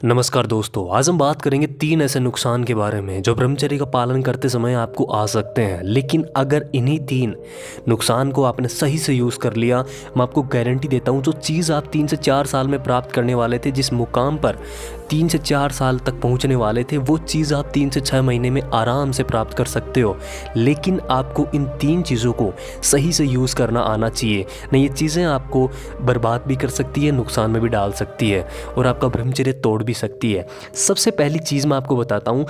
नमस्कार दोस्तों, आज हम बात करेंगे 3 ऐसे नुकसान के बारे में जो ब्रह्मचर्य का पालन करते समय आपको आ सकते हैं। लेकिन अगर इन्हीं 3 नुकसान को आपने सही से यूज़ कर लिया, मैं आपको गारंटी देता हूँ जो चीज़ आप 3 से 4 साल में प्राप्त करने वाले थे, जिस मुकाम पर 3 से 4 साल तक पहुँचने वाले थे, वो चीज़ आप 3 से 6 महीने में आराम से प्राप्त कर सकते हो। लेकिन आपको इन 3 चीज़ों को सही से यूज़ करना आना चाहिए, नहीं ये चीज़ें आपको बर्बाद भी कर सकती है, नुकसान में भी डाल सकती है और आपका ब्रह्मचर्य तोड़ भी सकती है। सबसे पहली चीज़ मैं आपको बताता हूँ,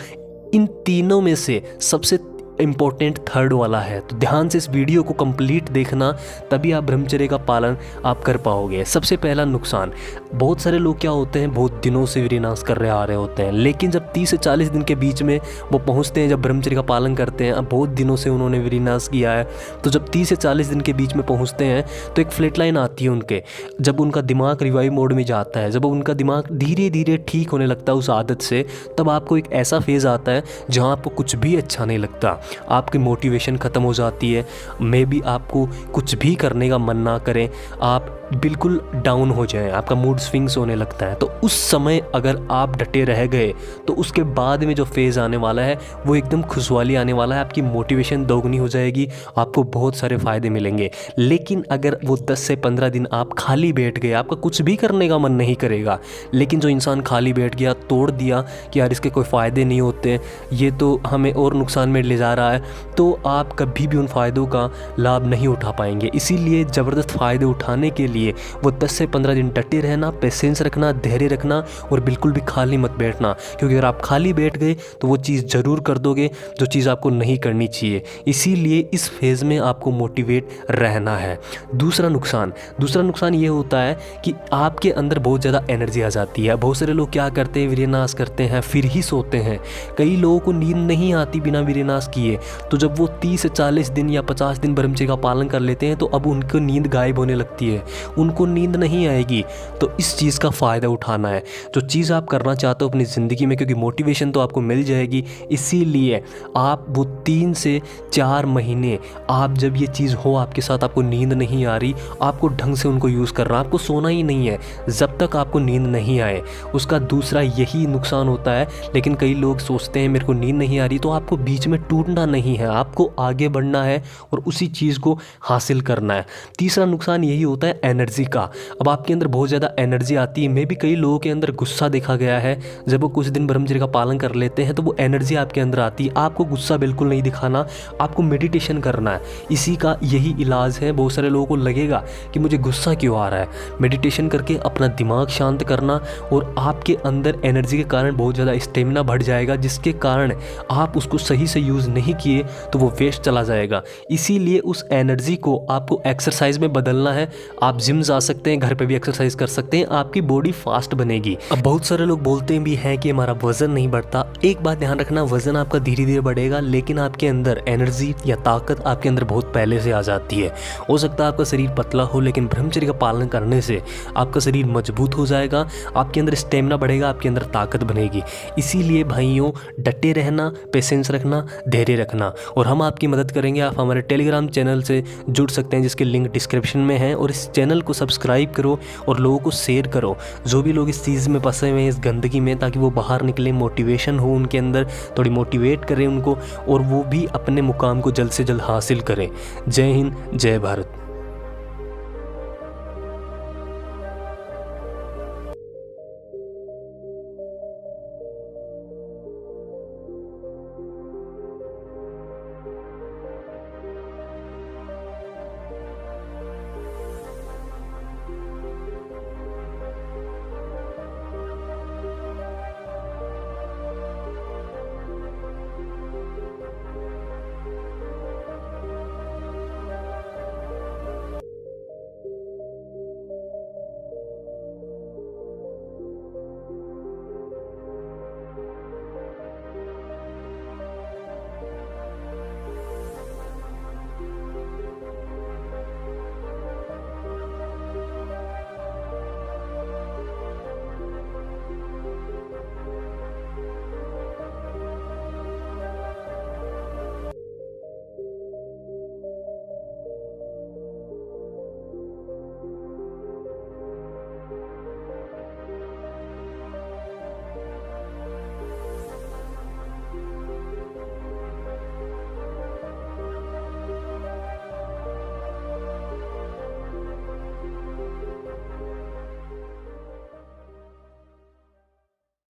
इन तीनों में से सबसे इम्पोर्टेंट थर्ड वाला है, तो ध्यान से इस वीडियो को कंप्लीट देखना, तभी आप ब्रह्मचर्य का पालन आप कर पाओगे। सबसे पहला नुकसान, बहुत सारे लोग क्या होते हैं, बहुत दिनों से विनाश कर रहे आ रहे होते हैं, लेकिन जब 30 से 40 दिन के बीच में वो पहुंचते हैं, जब ब्रह्मचर्य का पालन करते हैं, अब बहुत दिनों से उन्होंने विनाश किया है, तो जब 30 से 40 दिन के बीच में पहुँचते हैं तो एक फ्लैट लाइन आती है उनके, जब उनका दिमाग रिवाइव मोड में जाता है, जब उनका दिमाग धीरे धीरे ठीक होने लगता है उस आदत से, तब आपको एक ऐसा फेज़ आता है जहाँ आपको कुछ भी अच्छा नहीं लगता, आपकी मोटिवेशन ख़त्म हो जाती है, मे बी आपको कुछ भी करने का मन ना करें, आप बिल्कुल डाउन हो जाएं, आपका मूड स्विंग्स होने लगता है। तो उस समय अगर आप डटे रह गए तो उसके बाद में जो फेज़ आने वाला है वो एकदम खुशहाली आने वाला है, आपकी मोटिवेशन दोगुनी हो जाएगी, आपको बहुत सारे फ़ायदे मिलेंगे। लेकिन अगर वो 10 से 15 दिन आप खाली बैठ गए, आपका कुछ भी करने का मन नहीं करेगा, लेकिन जो इंसान खाली बैठ गया, तोड़ दिया कि यार इसके कोई फ़ायदे नहीं होते, ये तो हमें और नुकसान में ले जा रहा है, तो आप कभी भी उन फ़ायदों का लाभ नहीं उठा पाएंगे। इसीलिए ज़बरदस्त फ़ायदे उठाने के लिए वो 10 से 15 दिन डटे रहना, पेशेंस रखना, धैर्य रखना और बिल्कुल भी खाली मत बैठना, क्योंकि अगर आप खाली बैठ गए तो वो चीज़ ज़रूर कर दोगे जो चीज़ आपको नहीं करनी चाहिए। इसीलिए इस फेज़ में आपको मोटिवेट रहना है। दूसरा नुकसान ये होता है कि आपके अंदर बहुत ज़्यादा एनर्जी आ जाती है। बहुत सारे लोग क्या करते हैं, वीर्यनाश करते हैं फिर ही सोते हैं। कई लोगों को नींद नहीं आती बिना वीर्यनाश किए, तो जब वो 30 से 40 दिन या 50 दिन ब्रह्मचर्य का पालन कर लेते हैं तो अब उनको नींद गायब होने लगती है, उनको नींद नहीं आएगी। तो इस चीज़ का फ़ायदा उठाना है, जो चीज़ आप करना चाहते हो अपनी ज़िंदगी में, क्योंकि मोटिवेशन तो आपको मिल जाएगी। इसीलिए आप वो 3 से 4 महीने आप जब ये चीज़ हो आपके साथ, आपको नींद नहीं आ रही, आपको ढंग से उनको यूज़ करना, आपको सोना ही नहीं है जब तक आपको नींद नहीं आए। उसका दूसरा यही नुकसान होता है। लेकिन कई लोग सोचते हैं मेरे को नींद नहीं आ रही, तो आपको बीच में टूटना नहीं है, आपको आगे बढ़ना है और उसी चीज़ को हासिल करना है। तीसरा नुकसान यही होता है एनर्जी का। अब आपके अंदर बहुत ज़्यादा एनर्जी आती है, मे भी कई लोगों के अंदर गुस्सा देखा गया है, जब वो कुछ दिन ब्रह्मचर्य का पालन कर लेते हैं तो वो एनर्जी आपके अंदर आती है। आपको गुस्सा बिल्कुल नहीं दिखाना, आपको मेडिटेशन करना है, इसी का यही इलाज है। बहुत सारे लोगों को लगेगा कि मुझे गुस्सा क्यों आ रहा है, मेडिटेशन करके अपना दिमाग शांत करना और आपके अंदर एनर्जी के कारण बहुत ज़्यादा स्टेमिना बढ़ जाएगा, जिसके कारण आप उसको सही से यूज़ नहीं किए तो वो वेस्ट चला जाएगा। इसीलिए उस एनर्जी को आपको एक्सरसाइज में बदलना है। आप जिम जा सकते हैं, घर पे भी एक्सरसाइज कर सकते हैं, आपकी बॉडी फास्ट बनेगी। अब बहुत सारे लोग बोलते भी हैं कि हमारा वजन नहीं बढ़ता। एक बात ध्यान रखना, वजन आपका धीरे धीरे बढ़ेगा, लेकिन आपके अंदर एनर्जी या ताकत आपके अंदर बहुत पहले से आ जाती है। हो सकता है आपका शरीर पतला हो, लेकिन ब्रह्मचर्य का पालन करने से आपका शरीर मजबूत हो जाएगा, आपके अंदर स्टेमिना बढ़ेगा, आपके अंदर ताकत बनेगी। इसीलिए भाइयों, डटे रहना, पेशेंस रखना, धैर्य रखना, और हम आपकी मदद करेंगे। आप हमारे टेलीग्राम चैनल से जुड़ सकते हैं, जिसके लिंक डिस्क्रिप्शन में है, और इस चैनल को सब्सक्राइब करो और लोगों को शेयर करो, जो भी लोग इस चीज़ में फंसे हुए हैं, इस गंदगी में, ताकि वो बाहर निकले, मोटिवेशन हो उनके अंदर, थोड़ी मोटिवेट करें उनको और वो भी अपने मुकाम को जल्द से जल्द हासिल करें। जय हिंद, जय भारत।